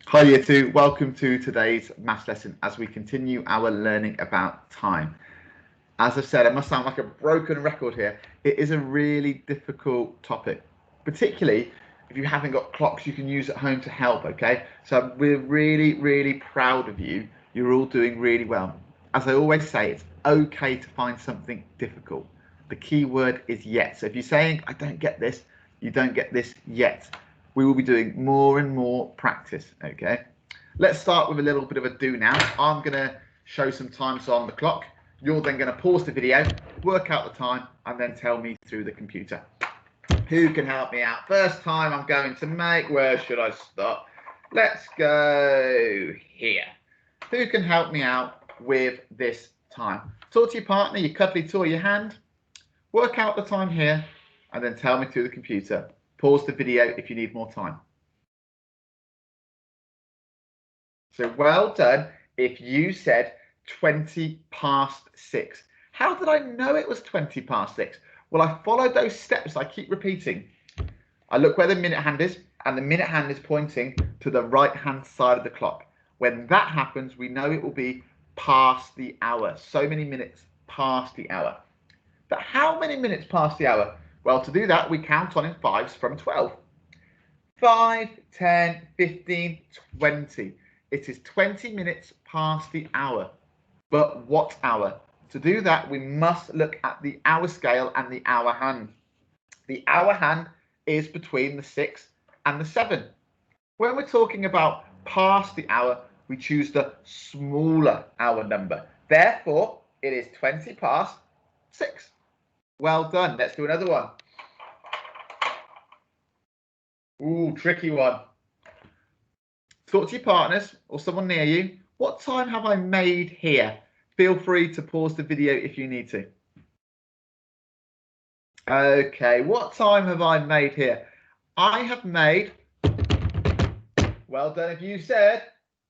Hi Year 2, welcome to today's maths lesson as we continue our learning about time. As I've said, I must sound like a broken record here. It is a really difficult topic, particularly if you haven't got clocks you can use at home to help, okay? So we're really proud of you. You're all doing really well. As I always say, it's okay to find something difficult. The key word is yet. So if you're saying, I don't get this, you don't get this yet. We will be doing more and more practice, okay? Let's start with a little bit of a do now. I'm going to show some times on the clock. You're then going to pause the video, work out the time, and then tell me through the computer. Who can help me out? First time I'm going to make, where should I start? Let's go here. Who can help me out with this time? Talk to your partner, your cuddly toy, your hand. Work out the time here, and then tell me through the computer. Pause the video if you need more time. So well done if you said 20 past 6. How did I know it was 20 past 6? Well, I followed those steps I keep repeating. I look where the minute hand is, and the minute hand is pointing to the right-hand side of the clock. When that happens, we know it will be past the hour. So many minutes past the hour. But how many minutes past the hour? Well, to do that, we count on in fives from 12. 5, 10, 15, 20. It is 20 minutes past the hour. But what hour? To do that, we must look at the hour scale and the hour hand. The hour hand is between the 6 and the 7. When we're talking about past the hour, we choose the smaller hour number. Therefore, it is 20 past 6. Well done. Let's do another one. Ooh, tricky one. Talk to your partners or someone near you. What time have I made here? Feel free to pause the video if you need to. Okay, what time have I made here? I have made, well done if you said,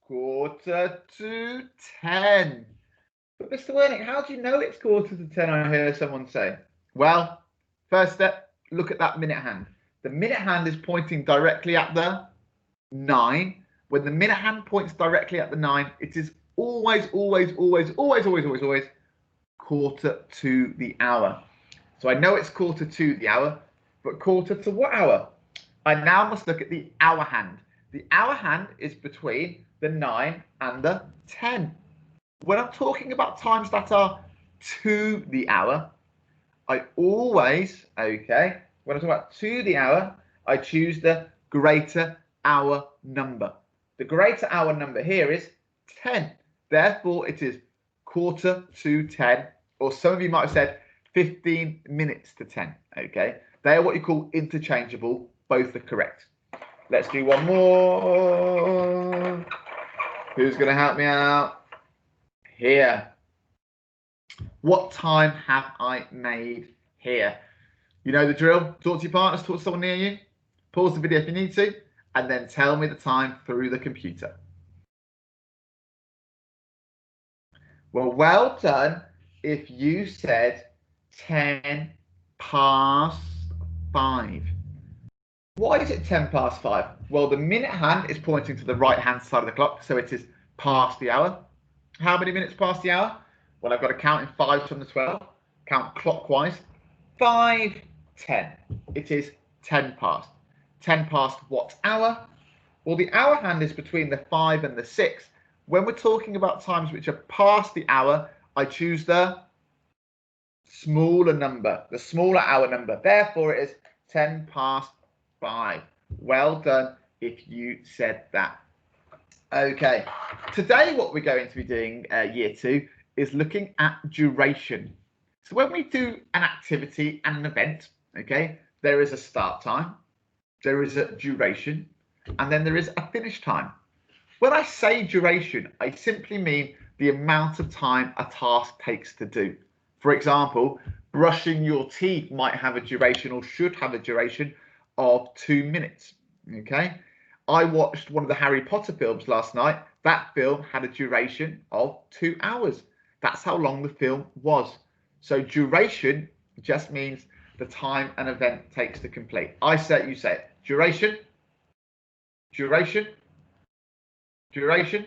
9:45. But Mr. Wernick, how do you know it's 9:45? I hear someone say. Well, first step, look at that minute hand. The minute hand is pointing directly at the 9. When the minute hand points directly at the 9, it is always quarter to the hour. So I know it's quarter to the hour, but quarter to what hour? I now must look at the hour hand. The hour hand is between the 9 and the 10. When I'm talking about times that are to the hour, I always, okay, when I talk about to the hour, I choose the greater hour number. The greater hour number here is 10. Therefore, it is 9:45, or some of you might have said 15 minutes to 10. Okay, they are what you call interchangeable. Both are correct. Let's do one more. Who's going to help me out? Here. What time have I made here? You know the drill. Talk to your partners, talk to someone near you. Pause the video if you need to, and then tell me the time through the computer. Well done if you said 10 past 5. Why is it 10 past 5? Well, the minute hand is pointing to the right-hand side of the clock, so it is past the hour. How many minutes past the hour? Well, I've got to count in 5s from the 12. Count clockwise. 5, 10. It is 10 past. 10 past what hour? Well, the hour hand is between the 5 and the 6. When we're talking about times which are past the hour, I choose the smaller number, the smaller hour number. Therefore, it is 10 past 5. Well done if you said that. Okay, today what we're going to be doing, year 2, is looking at duration. So when we do an activity and an event, okay, there is a start time, there is a duration, and then there is a finish time. When I say duration, I simply mean the amount of time a task takes to do. For example, brushing your teeth might have a duration, or should have a duration, of 2 minutes. Okay, I watched one of the Harry Potter films last night. That film had a duration of 2 hours. That's how long the film was. So duration just means the time an event takes to complete. I say it, you say it. Duration, duration, Duration.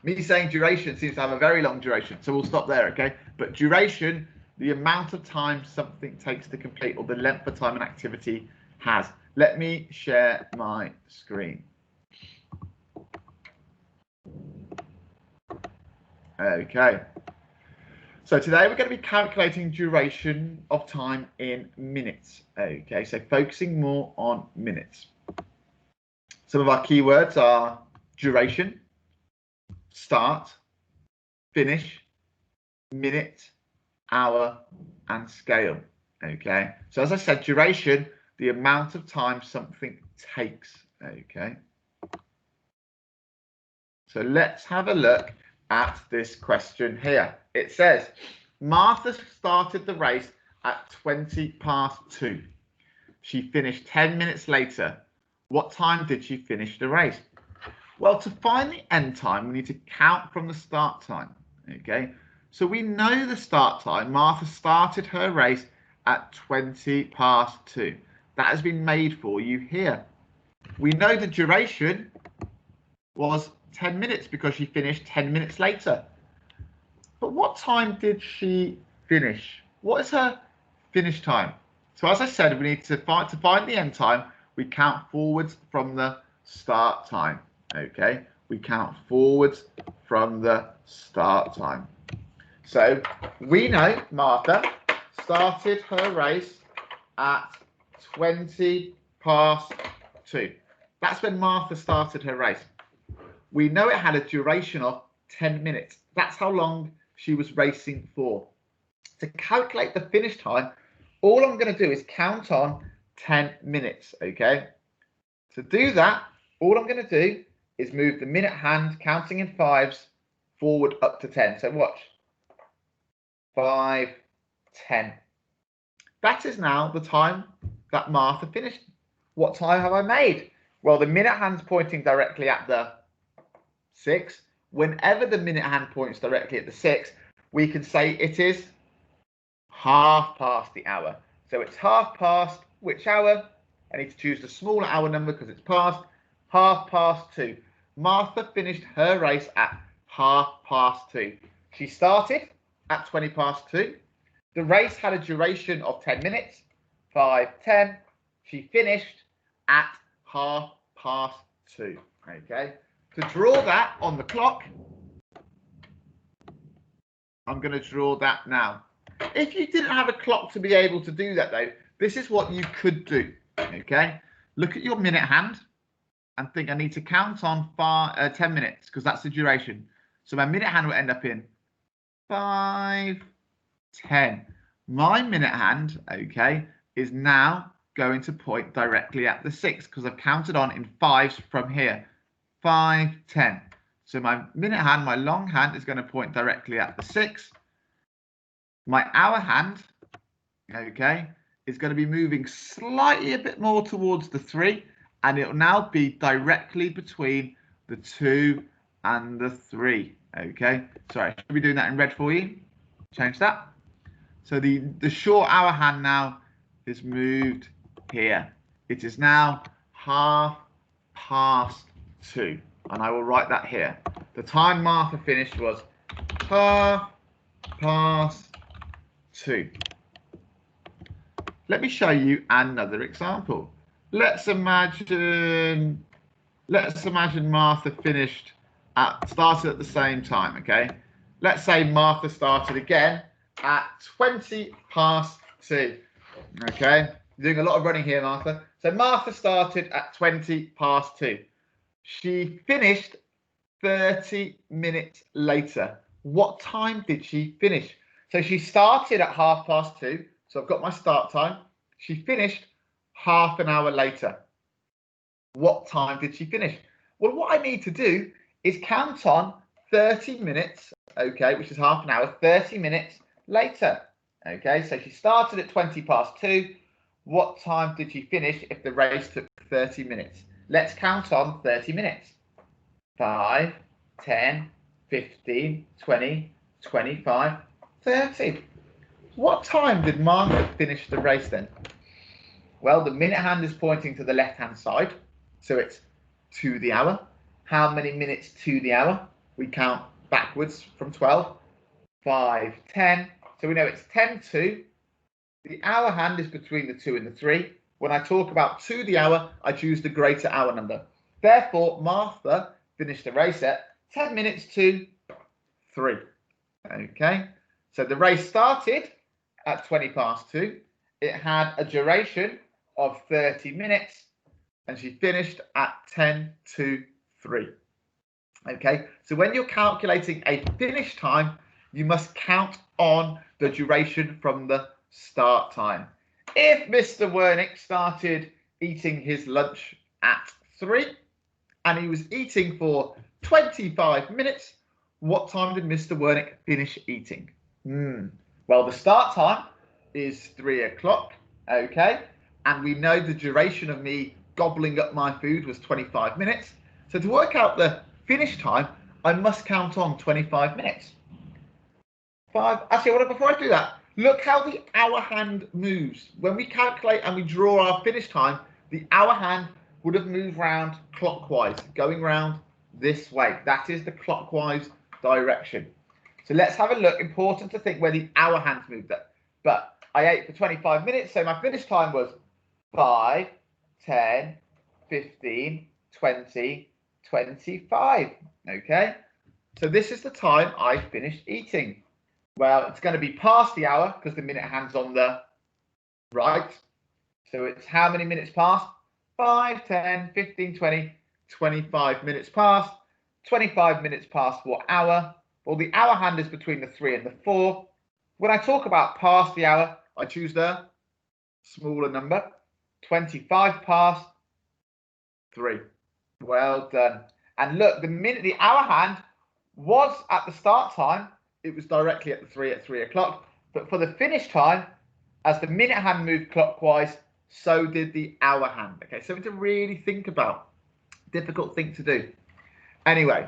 Me saying duration seems to have a very long duration, so we'll stop there, okay? But duration, the amount of time something takes to complete, or the length of time an activity has. Let me share my screen. Okay. So today we're going to be calculating duration of time in minutes. Okay, so focusing more on minutes. Some of our keywords are duration, start, finish, minute, hour, and scale. Okay, so as I said, duration, the amount of time something takes. Okay, so let's have a look at this question here. It says, Martha started the race at 2:20. She finished 10 minutes later. What time did she finish the race? Well, to find the end time, we need to count from the start time. Okay, so we know the start time. Martha started her race at 2:20. That has been made for you here. We know the duration was 10 minutes because she finished 10 minutes later. But what time did she finish? What is her finish time? So as I said, we need to find the end time, we count forwards from the start time. Okay, we count forwards from the start time. So we know Martha started her race at 2:20. That's when Martha started her race. We know it had a duration of 10 minutes. That's how long she was racing for. To calculate the finish time, all I'm going to do is count on 10 minutes, okay? To do that, all I'm going to do is move the minute hand, counting in fives, forward up to 10. So watch. 5, 10. That is now the time that Martha finished. What time have I made? Well, the minute hand's pointing directly at the 6. Whenever the minute hand points directly at the 6, we can say it is half past the hour. So it's half past which hour? I need to choose the smaller hour number because it's past. 2:30. Martha finished her race at 2:30. She started at 2:20. The race had a duration of 10 minutes. 5, 10. She finished at 2:30. Okay. To draw that on the clock, I'm going to draw that now. If you didn't have a clock to be able to do that, though, this is what you could do. Okay, look at your minute hand and think I need to count on 10 minutes because that's the duration. So my minute hand will end up in 5, 10. My minute hand, okay, is now going to point directly at the 6 because I've counted on in fives from here. 5, 10. So my minute hand, my long hand, is going to point directly at the 6. My hour hand, okay, is going to be moving slightly a bit more towards the 3, and it will now be directly between the 2 and the 3. Okay, sorry, should be doing that in red for you. Change that. So the short hour hand now is moved here. It is now 2:30, and I will write that here. The time Martha finished was 2:30. Let me show you another example. Let's imagine Martha started at the same time, okay? Let's say Martha started again at 2:20. Okay, you're doing a lot of running here, Martha. So Martha started at 2:20. She finished 30 minutes later. What time did she finish? So she started at 2:30. So I've got my start time. She finished half an hour later. What time did she finish? Well, what I need to do is count on 30 minutes, okay, which is half an hour, 30 minutes later. Okay, so she started at 2:20. What time did she finish if the race took 30 minutes? Let's count on 30 minutes. 5, 10, 15, 20, 25, 30. What time did Martha finish the race then? Well, the minute hand is pointing to the left-hand side, so it's to the hour. how many minutes to the hour? We count backwards from 12. 5, 10. So we know it's 10 to. The hour hand is between the 2 and the 3. When I talk about to the hour, I choose the greater hour number. Therefore, Martha finished the race at 10 minutes to 3. Okay, so the race started at 20 past 2. It had a duration of 30 minutes and she finished at 10 to 3. Okay, so when you're calculating a finish time, you must count on the duration from the start time. If Mr. Wernick started eating his lunch at 3 and he was eating for 25 minutes, what time did Mr. Wernick finish eating? Well, the start time is 3 o'clock, okay? And we know the duration of me gobbling up my food was 25 minutes. So to work out the finish time, I must count on 25 minutes. Actually, before I do that, look how the hour hand moves. When we calculate and we draw our finish time, the hour hand would have moved round clockwise, going round this way. That is the clockwise direction. So let's have a look. Important to think where the hour hands moved up. But I ate for 25 minutes, so my finish time was 5, 10, 15, 20, 25. Okay, so this is the time I finished eating. Well, it's going to be past the hour because the minute hand's on the right. So it's how many minutes past? 5, 10, 15, 20, 25 minutes past. 25 minutes past what hour? Well, the hour hand is between the 3 and the 4. When I talk about past the hour, I choose the smaller number. 25 past 3. Well done. And look, the hour hand was at the start time. It was directly at 3 o'clock. But for the finish time, as the minute hand moved clockwise, so did the hour hand. Okay, something to really think about. Difficult thing to do. Anyway,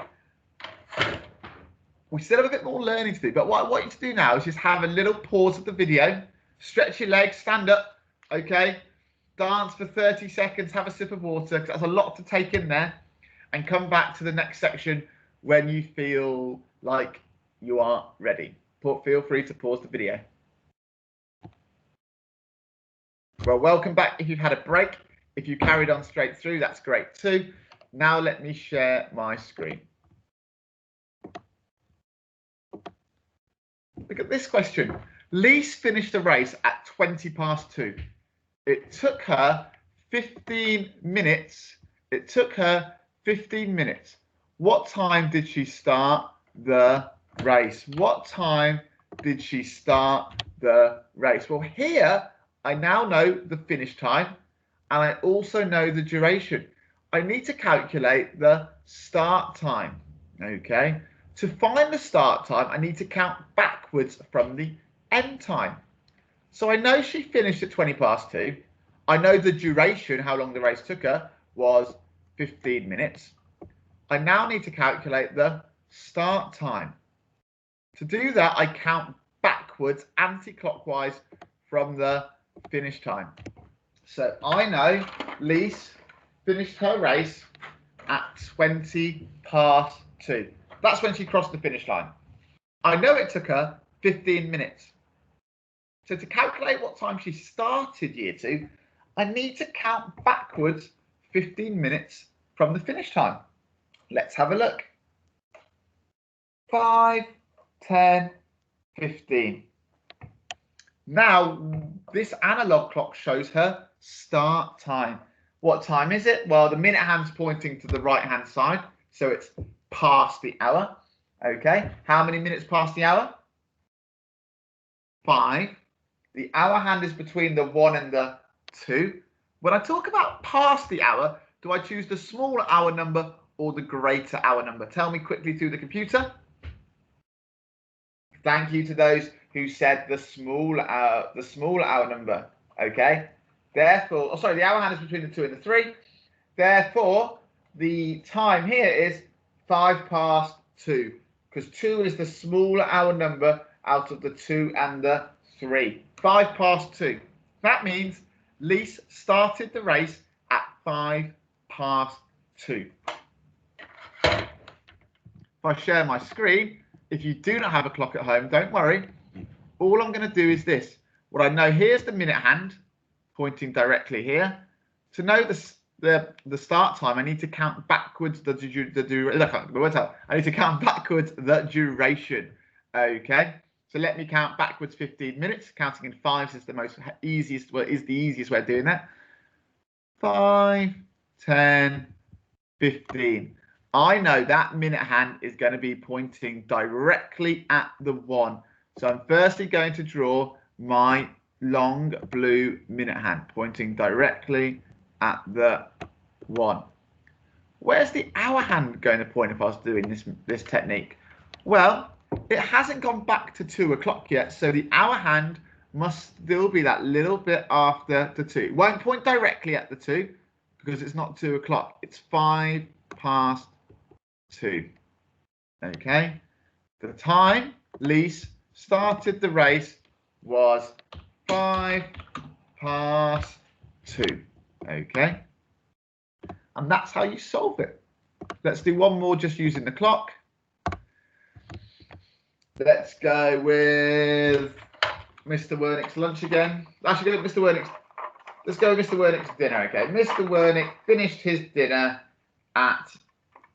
we still have a bit more learning to do. But what I want you to do now is just have a little pause of the video, stretch your legs, stand up, okay? Dance for 30 seconds, have a sip of water, because that's a lot to take in there, and come back to the next section when you feel like you are ready. Feel free to pause the video. Well, welcome back. If you've had a break, if you carried on straight through, that's great too. Now let me share my screen. Look at this question. Lise finished the race at 20 past 2. It took her 15 minutes. It took her 15 minutes. What time did she start the race? What time did she start the race? Well, here I now know the finish time and I also know the duration. I need to calculate the start time. Okay. To find the start time, I need to count backwards from the end time. So I know she finished at 20 past 2. I know the duration, how long the race took her, was 15 minutes. I now need to calculate the start time. To do that, I count backwards, anti-clockwise, from the finish time. So I know Lise finished her race at 20 past 2. That's when she crossed the finish line. I know it took her 15 minutes. So to calculate what time she started year 2, I need to count backwards 15 minutes from the finish time. Let's have a look. 5, 10, 15. Now, this analog clock shows her start time. What time is it? Well, the minute hand's pointing to the right-hand side, so it's past the hour. Okay, how many minutes past the hour? 5. The hour hand is between the 1 and the 2. When I talk about past the hour, do I choose the smaller hour number or the greater hour number? Tell me quickly through the computer. Thank you to those who said the small hour number. Okay. Therefore, the hour hand is between the 2 and the 3. Therefore, the time here is 5 past 2, because 2 is the smaller hour number out of the 2 and the 3. 5 past 2. That means Lise started the race at 5 past 2. if I share my screen, if you do not have a clock at home, don't worry. All I'm going to do is this. What I know, here's the minute hand pointing directly here. To know the start time, I need to count backwards I need to count backwards the duration. Okay, so let me count backwards 15 minutes. Counting in fives is the easiest way of doing that. 5, 10, 15. I know that minute hand is going to be pointing directly at the 1. So I'm firstly going to draw my long blue minute hand pointing directly at the 1. Where's the hour hand going to point if I was doing this technique? Well, it hasn't gone back to 2 o'clock yet, so the hour hand must still be that little bit after the 2. It won't point directly at the 2 because it's not 2 o'clock. It's 5 past 2. Okay. The time Lise started the race was 5 past 2. Okay. And that's how you solve it. Let's do one more just using the clock. Let's go with Mr. Wernick's lunch again. Actually, go with Mr. Wernick's. Let's go with Mr. Wernick's dinner. Okay, Mr. Wernick finished his dinner at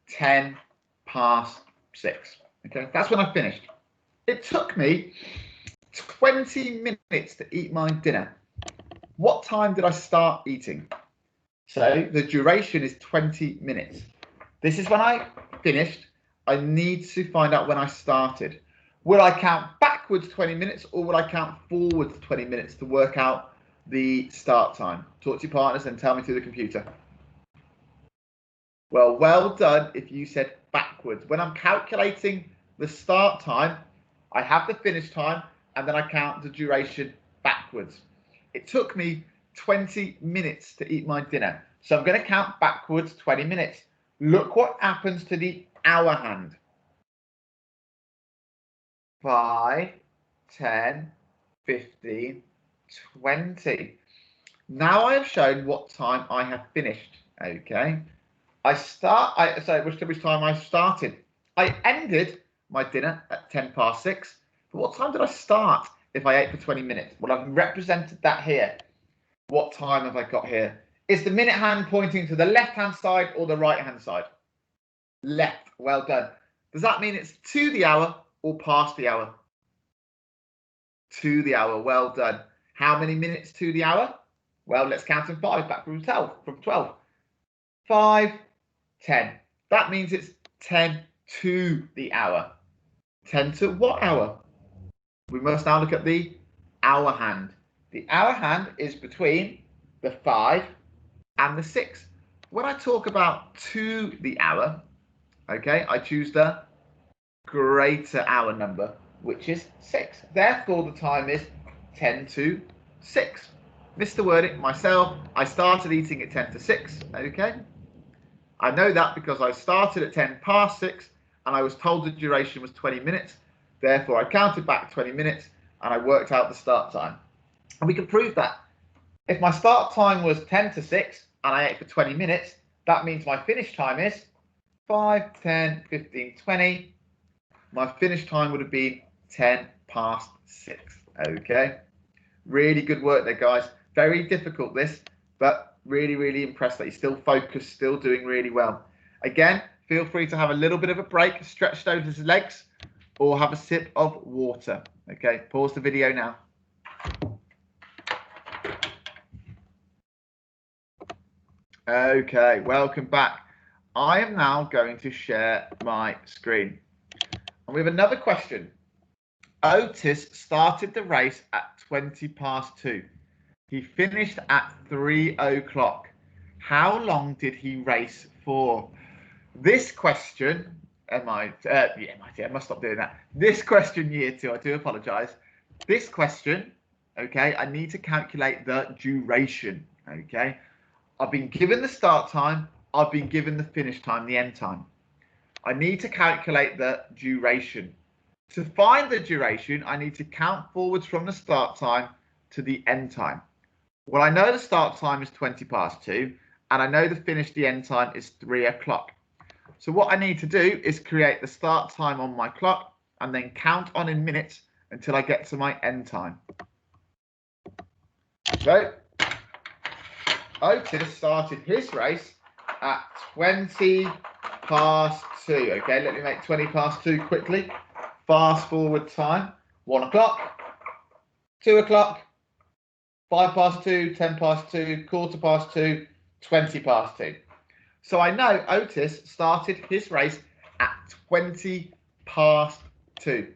10 past 6. Okay, that's when I finished. It took me 20 minutes to eat my dinner. What time did I start eating? So the duration is 20 minutes. This is when I finished. I need to find out when I started. Will I count backwards 20 minutes or will I count forwards 20 minutes to work out the start time? Talk to your partners and tell me through the computer. Well done if you said backwards. When I'm calculating the start time, I have the finish time and then I count the duration backwards. It took me 20 minutes to eat my dinner. So I'm going to count backwards 20 minutes. Look what happens to the hour hand. 5, 10, 15, 20. Now I have shown what time I have finished. Okay. Which time I started. I ended my dinner at 10 past 6. But what time did I start if I ate for 20 minutes? Well, I've represented that here. What time have I got here? Is the minute hand pointing to the left-hand side or the right-hand side? Left. Well done. Does that mean it's to the hour or past the hour? To the hour. Well done. How many minutes to the hour? Well, let's count in 5 back from 12. 5, 10. That means it's 10 to the hour. 10 to what hour? We must now look at the hour hand. The hour hand is between the 5 and the 6. When I talk about to the hour, okay, I choose the greater hour number, which is 6. Therefore, the time is 10 to 6. Mr. Wernick, myself, I started eating at 10 to 6, okay? I know that because I started at 10 past 6 and I was told the duration was 20 minutes. Therefore, I counted back 20 minutes and I worked out the start time. And we can prove that. If my start time was 10 to 6 and I ate for 20 minutes, that means my finish time is 5, 10, 15, 20. My finish time would have been 10 past 6. Okay. Really good work there, guys. Very difficult this, but really, really impressed that you're still focused, still doing really well. Again, feel free to have a little bit of a break, stretch those legs, or have a sip of water. Okay, pause the video now. Okay, welcome back. I am now going to share my screen. And we have another question. Otis started the race at 20 past 2. He finished at 3 o'clock. How long did he race for? This question, I must stop doing that. This question, year 2, I do apologize. This question, okay, I need to calculate the duration, okay? I've been given the start time, I've been given the finish time, the end time. I need to calculate the duration. To find the duration, I need to count forwards from the start time to the end time. Well, I know the start time is 20 past 2, and I know the end time is 3 o'clock. So what I need to do is create the start time on my clock and then count on in minutes until I get to my end time. So Otis started his race at 20 past 2. Okay, let me make 20 past 2 quickly. Fast forward time. 1 o'clock, 2 o'clock, 5 past 2, 10 past 2, quarter past 2, 20 past 2. So I know Otis started his race at 20 past 2.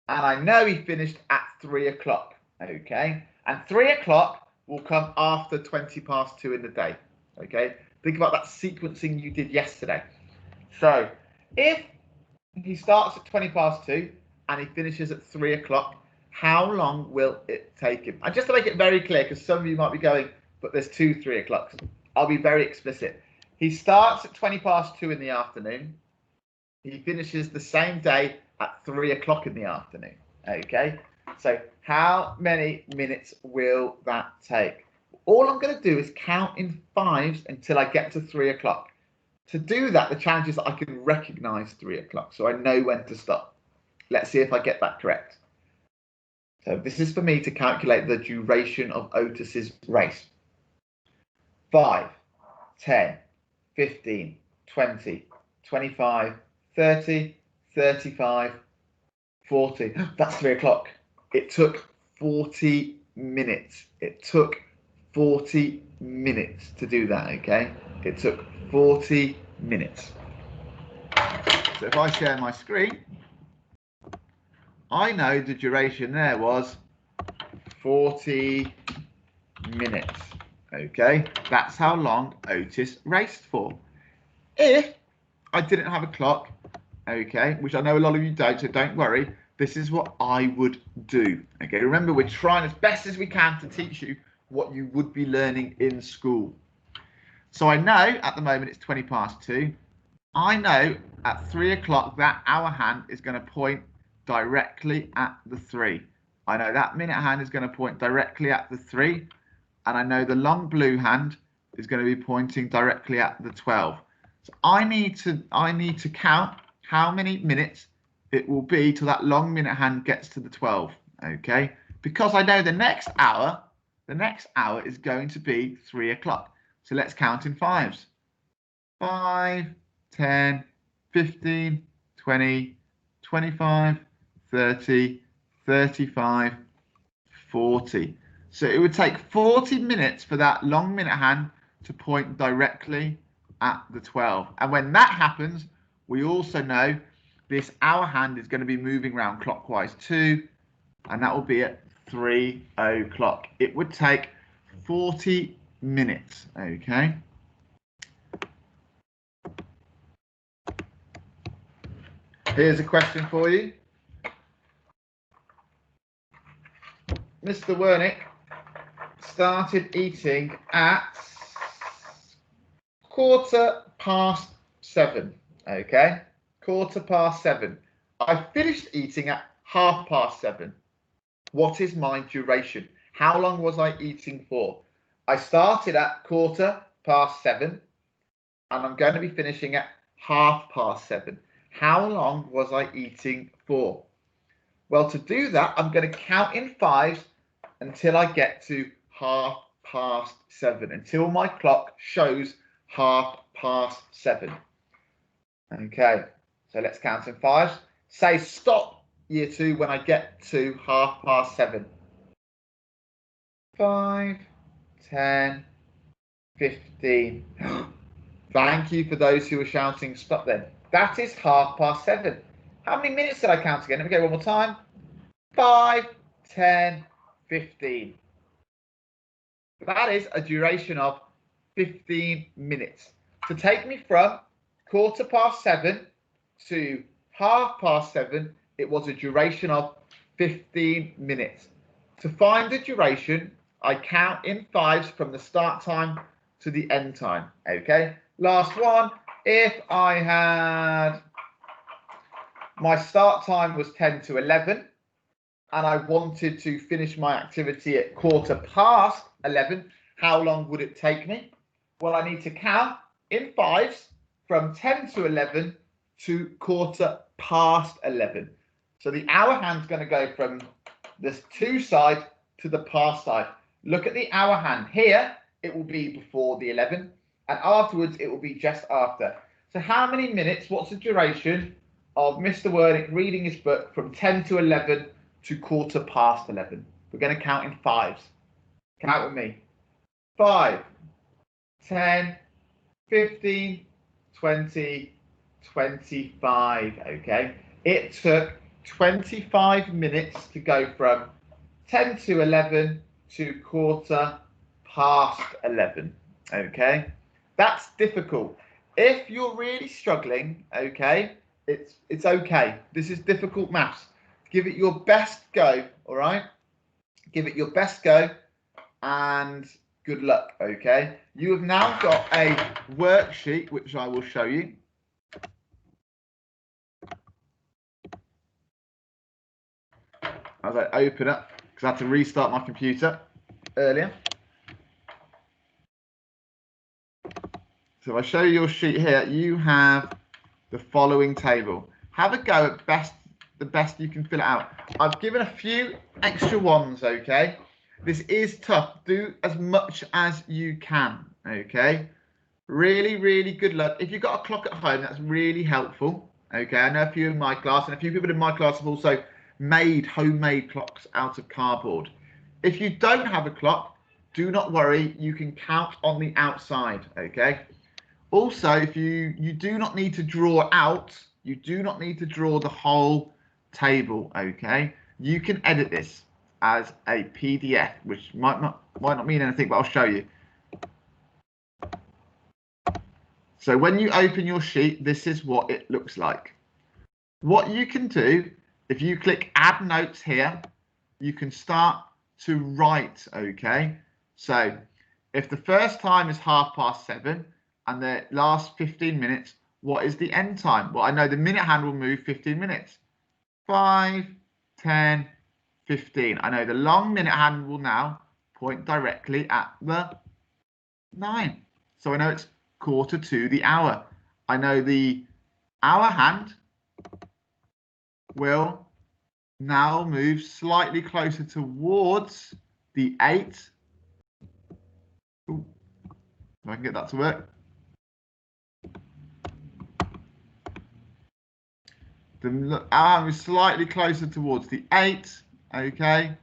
And I know he finished at 3 o'clock. Okay. And 3 o'clock will come after 20 past 2 in the day. Okay. Think about that sequencing you did yesterday. So if he starts at 20 past 2 and he finishes at 3 o'clock, how long will it take him? And just to make it very clear, because some of you might be going, but there's 2 3 o'clocks. I'll be very explicit. He starts at 20 past 2 in the afternoon. He finishes the same day at 3 o'clock in the afternoon. Okay, so how many minutes will that take? All I'm going to do is count in fives until I get to 3 o'clock. To do that, the challenge is that I can recognize 3 o'clock, so I know when to stop. Let's see if I get that correct. So this is for me to calculate the duration of Otis's race. 5, 10, 15, 20, 25, 30, 35, 40. That's 3 o'clock. It took 40 minutes. It took 40 minutes to do that, okay? It took 40 minutes. So if I share my screen, I know the duration there was 40 minutes. Okay, that's how long Otis raced for. If I didn't have a clock, okay, which I know a lot of you don't, so don't worry, this is what I would do. Okay, remember, we're trying as best as we can to teach you what you would be learning in school. So I know at the moment it's 20 past 2. I know at 3 o'clock that hour hand is going to point directly at the 3. I know that minute hand is going to point directly at the 3. And I know the long blue hand is going to be pointing directly at the 12. So I need to count how many minutes it will be till that long minute hand gets to the 12. Okay, because I know the next hour is going to be 3 o'clock. So let's count in fives. 5, 10, 15, 20, 25, 30, 35, 40. So it would take 40 minutes for that long minute hand to point directly at the 12. And when that happens, we also know this hour hand is going to be moving around clockwise too, and that will be at 3 o'clock. It would take 40 minutes, okay? Here's a question for you. Mr. Wernick started eating at 7:15, okay? 7:15. I finished eating at 7:30. What is my duration? How long was I eating for? I started at 7:15 and I'm going to be finishing at 7:30. How long was I eating for? Well, to do that, I'm going to count in fives until I get to 7:30, until my clock shows 7:30. Okay, so let's count in fives. Say stop, year 2, when I get to 7:30. 5, 10, 15. Thank you for those who were shouting stop then. That is 7:30. How many minutes did I count again? Let me go one more time. 5, 10, 15. That is a duration of 15 minutes. To take me from 7:15 to 7:30, it was a duration of 15 minutes. To find the duration, I count in fives from the start time to the end time. Okay, last one. If I had my start time was 10 to 11 and I wanted to finish my activity at 11:15, how long would it take me? Well, I need to count in fives from 10 to 11 to quarter past 11. So the hour hand's going to go from this to side to the past side. Look at the hour hand. Here, it will be before the 11, and afterwards, it will be just after. So how many minutes, what's the duration of Mr. Wernick reading his book from 10 to 11 to quarter past 11? We're going to count in fives. Count with me. 5, 10, 15, 20, 25. Okay. It took 25 minutes to go from 10 to 11 to quarter past 11. Okay. That's difficult. If you're really struggling, okay, it's okay. This is difficult maths. Give it your best go, all right? Give it your best go and good luck, okay? You have now got a worksheet, which I will show you. As I open up, because I had to restart my computer earlier. So if I show you your sheet here, you have the following table. Have a go at the best you can fill it out. I've given a few extra ones, okay? This is tough. Do as much as you can, okay? Really, really good luck. If you've got a clock at home, that's really helpful, okay? I know a few in my class, and a few people in my class have also made homemade clocks out of cardboard. If you don't have a clock, do not worry. You can count on the outside, okay? Also, if you do not need to draw out, you do not need to draw the whole table, okay? You can edit this as a PDF, which might not mean anything, but I'll show you. So when you open your sheet, this is what it looks like. What you can do, if you click add notes here, you can start to write, okay? So if the first time is 7:30 and the last 15 minutes, what is the end time? Well, I know the minute hand will move 15 minutes. 5, 10, 15. I know the long minute hand will now point directly at the 9. So I know it's quarter to the hour. I know the hour hand will now move slightly closer towards the 8. Ooh, if I can get that to work. The hour hand is slightly closer towards the 8. Okay.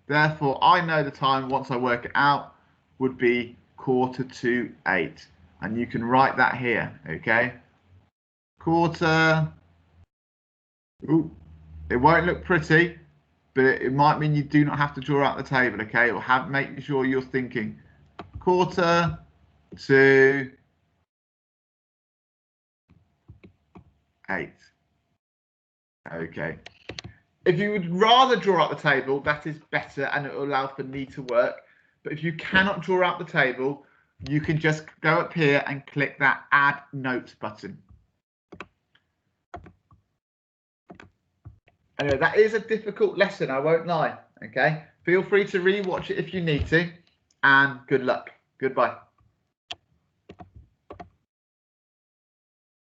Therefore, I know the time once I work it out would be quarter to 8. And you can write that here, okay? Quarter. Ooh, it won't look pretty, but it might mean you do not have to draw out the table, okay? Or make sure you're thinking quarter to 8. Okay. If you would rather draw out the table, that is better and it will allow for neater work. But if you cannot draw out the table, you can just go up here and click that add notes button. Anyway, that is a difficult lesson, I won't lie. Okay, feel free to re-watch it if you need to, and good luck. Goodbye.